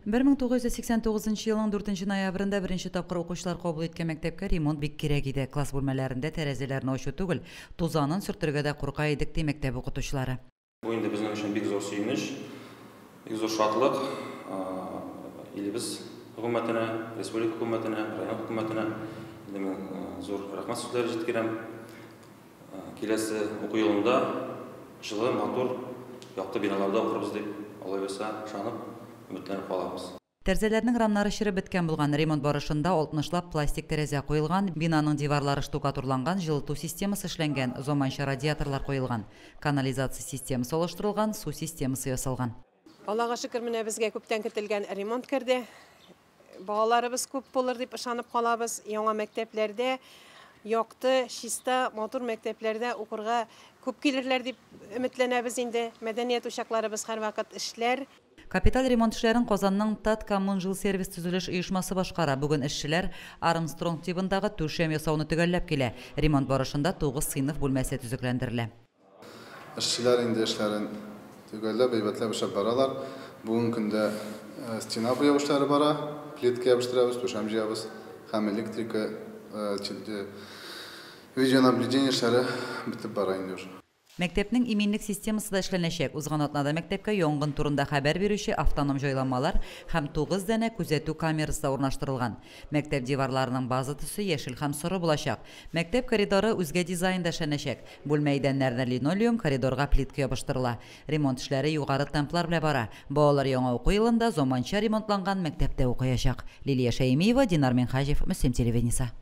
1989 yılın 4 ноябрында birinci тапкыр окуучулар кабыл эткен мектепке ремонт бик керек иде. Класс бөлмелеринде терезелерин ошо түгел, тузанын сүртүргө да курка идик ди мектеп окутуучулары. Bu endi bizning uchun bek zo'r suyunish, bek zo'r shodliq. Biz hukumatına, respublika hukumatına, rayon hukumatına zo'r rahmat so'zlari yetkazam. Kelasi o'quv yilida жылы motor yoqti binolarda o'qirmiz deb Alloh bersa ishonib umidlanib qolamiz. Терезелернең рамнары ширеп беткән булган, ремонт барышында 60лап пластик терезе куелган, бинаның диварлары штукатурланган, жылыту системасы эшләнгән, заманча радиаторлар куелган, канализация системасы олыштырылган, су системасы ясалган. Аллага шөкер, менә безгә күптән көтелгән ремонт керде. Балаларыбыз күп булыр дип ышанып калабыз. Яңа мәктәпләрдә якты, чиста, матур мәктәпләрдә укырга күп килерләр дип өметләнәбез инде. Мәдәният учакларыбыз һәрвакыт эшләр. Капиталь ремонт эшләрен Казанның ТАТ Коммунжил сервис төзелеш оешмасы башкара. Бүген эшчеләр Армстронг тибындагы түшәм ясауны төгәлләп килә. Ремонт барышында 9 сыйныф бүлмәсе төзекләндерелә. Эшчеләр инде эшләрен төгәлләп, әйбәтләп эшләп баралар. Бүген көндә стена буяу эшләре бара, плитка ябыштырабыз, түшәм җыябыз, һәм электрика, видеонаблюдение эшләре бетеп бара инде. Мәктәпнең иминлек системасы да эшләнәчәк. Узган атнада мәктәпкә янгын турында хәбәр бирүче автоном җайланмалар һәм 9 дәнә күзәтү камерасы да урнаштырылган. Мәктәп диварларының база төсе яшел һәм соры булачак. Мәктәп коридоры үзгә дизайнда эшләнәчәк. Бүлмә идәннәренә линолеум, коридорга плитка ябыштырыла. Ремонт эшләре югары темплар белән бара. Балалар яңа уку елында заманча ремонтланган мәктәптә укыячак. Лилия Шәймиева, Динар Минхаҗев, Мөслим телевидениесе.